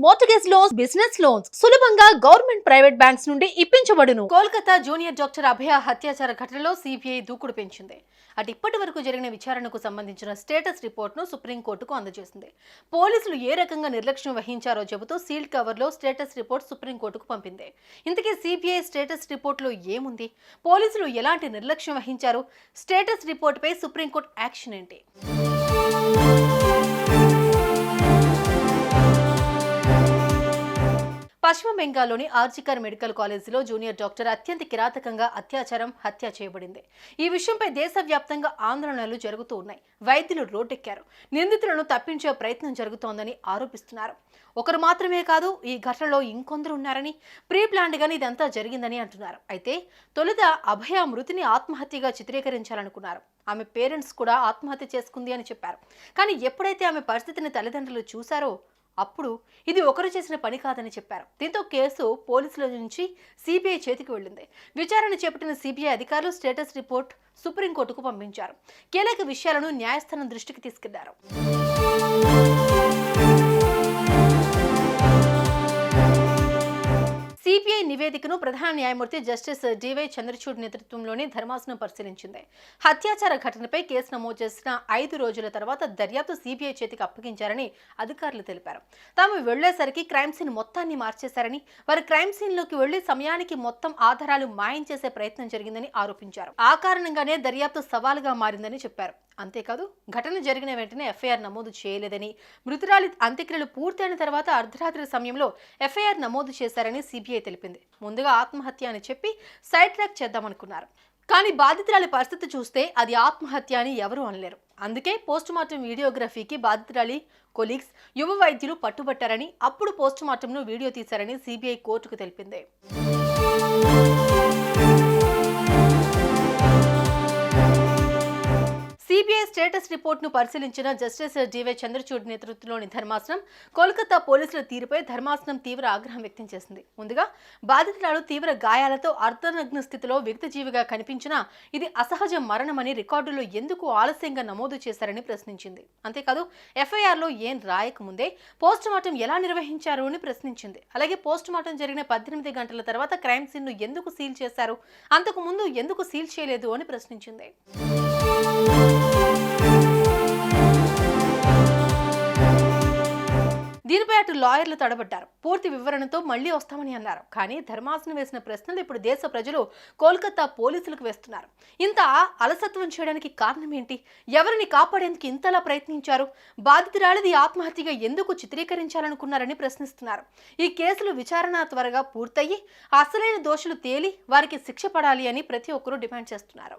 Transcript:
Mortgage loans, business loans సులభంగా government private banks నుండి ఇప్పించబడును. Kolkata junior doctor అభయ హత్యాచార ఘటనలో సిబిఐ దూకుడు పెంచింది. అటు ఇప్పటి వరకు జరిగిన విచారణకు సంబంధించిన స్టేటస్ రిపోర్ట్ను సుప్రీంకోర్టుకు అందజేసింది. పోలీసులు ఏ రకంగా నిర్లక్ష్యం వహించారో చెబుతూ సీల్డ్ కవర్లో స్టేటస్ రిపోర్ట్ సుప్రీంకోర్టుకు పంపింది. ఇంతకీ సిబిఐ స్టేటస్ రిపోర్ట్లో ఏముంది? పోలీసులు ఎలాంటి నిర్లక్ష్యం వహించారు? స్టేటస్ రిపోర్టుపై సుప్రీంకోర్టు యాక్షన్ ఏంటి? పశ్చిమ బెంగాల్లోని ఆర్జికర్ మెడికల్ కాలేజీలో జూనియర్ డాక్టర్ అత్యంత కిరాతకంగా హత్య చేయబడింది. ఈ విషయంపై దేశవ్యాప్తంగా ఆందోళనలు జరుగుతూ ఉన్నాయి. వైద్యులు రోడ్డెక్కారు. నిందితులను తప్పించే ప్రయత్నం జరుగుతోందని ఆరోపిస్తున్నారు. ఒకరు మాత్రమే కాదు, ఈ ఘటనలో ఇంకొందరు ఉన్నారని, ప్రీ ప్లాన్డ్ గానీ ఇదంతా జరిగిందని అంటున్నారు. అయితే తొలుత అభయ మృతిని ఆత్మహత్యగా చిత్రీకరించాలనుకున్నారు. ఆమె పేరెంట్స్ కూడా ఆత్మహత్య చేసుకుంది అని చెప్పారు. కానీ ఎప్పుడైతే ఆమె పరిస్థితిని తల్లిదండ్రులు చూశారో అప్పుడు ఇది ఒకరు చేసిన పని కాదని చెప్పారు. దీంతో కేసు పోలీసుల నుంచి సిబిఐ చేతికి వెళ్ళింది. విచారణ చేపట్టిన సిబిఐ అధికారులు స్టేటస్ రిపోర్ట్ సుప్రీంకోర్టుకు పంపించారు. కీలక విషయాలను న్యాయస్థానం దృష్టికి తీసుకెళ్లారు. సిబిఐ నివేదికను ప్రధాన న్యాయమూర్తి జస్టిస్ డివై చంద్రచూడ్ నేతృత్వంలోని ధర్మాసనం పరిశీలించింది. హత్యాచార ఘటనపై కేసు నమోదు చేసిన 5 రోజుల తర్వాత దర్యాప్తు సిబిఐ చేతికి అప్పగించారని అధికారులు తెలిపారు. తాము వెళ్లేసరికి క్రైమ్ సీన్ మొత్తాన్ని మార్చేశారని, వారు క్రైమ్ సీన్ లోకి వెళ్లి సమయానికి మొత్తం ఆధారాలు మాయం చేసే ప్రయత్నం జరిగిందని ఆరోపించారు. ఆ కారణంగానే దర్యాప్తు సవాలుగా మారిందని చెప్పారు. అంతేకాదు, ఘటన జరిగిన వెంటనే ఎఫ్ఐఆర్ నమోదు చేయలేదని, మృతురాలి అంత్యక్రియలు పూర్తయిన తర్వాత అర్ధరాత్రి సమయంలో ఎఫ్ఐఆర్ నమోదు చేశారని సిబిఐ తెలిపింది. ముందుగా ఆత్మహత్య అని చెప్పి సైడ్ ట్రాక్ చేద్దామనుకున్నారు. కానీ బాధితురాలి పరిస్థితి చూస్తే అది ఆత్మహత్య అని ఎవరూ అనలేరు. అందుకే పోస్టుమార్టం వీడియోగ్రఫీకి బాధితురాలి కొలీగ్స్, యువ వైద్యులు పట్టుబట్టారని, అప్పుడు పోస్టుమార్టంను వీడియో తీశారని సిబిఐ కోర్టుకు తెలిపింది. సిబిఐ స్టేటస్ రిపోర్ట్ను పరిశీలించిన జస్టిస్ డివై చంద్రచూడ్ నేతృత్వంలోని ధర్మాసనం కోల్కతా పోలీసుల తీరుపై ధర్మాసనం తీవ్ర ఆగ్రహం వ్యక్తం చేసింది. ముందుగా బాధితురాలు తీవ్ర గాయాలతో అర్ధనగ్న స్థితిలో వ్యక్తిజీవిగా కనిపించినా ఇది అసహజ మరణమని రికార్డుల్లో ఎందుకు ఆలస్యంగా నమోదు చేశారని ప్రశ్నించింది. అంతేకాదు, ఎఫ్ఐఆర్లో ఏం రాయకముందే పోస్టుమార్టం ఎలా నిర్వహించారు అని ప్రశ్నించింది. అలాగే పోస్టుమార్టం జరిగిన 18 గంటల తర్వాత క్రైమ్ సీన్ను ఎందుకు సీల్ చేశారు, అంతకు ముందు ఎందుకు సీల్ చేయలేదు అని ప్రశ్నించింది. దీనిపై అటు లాయర్లు తడబడ్డారు. పూర్తి వివరణతో మళ్లీ వస్తామని అన్నారు. కానీ ధర్మాసనం వేసిన ప్రశ్నలు ఇప్పుడు దేశ ప్రజలు కోల్కతా పోలీసులకు వేస్తున్నారు. ఇంత అలసత్వం చేయడానికి కారణం ఏంటి? ఎవరిని కాపాడేందుకు ఇంతలా ప్రయత్నించారు? బాధితురాలిది ఆత్మహత్యగా ఎందుకు చిత్రీకరించాలనుకున్నారని ప్రశ్నిస్తున్నారు. ఈ కేసులు విచారణ త్వరగా పూర్తయి అసలైన దోషులు తేలి వారికి శిక్ష పడాలి అని ప్రతి ఒక్కరూ డిమాండ్ చేస్తున్నారు.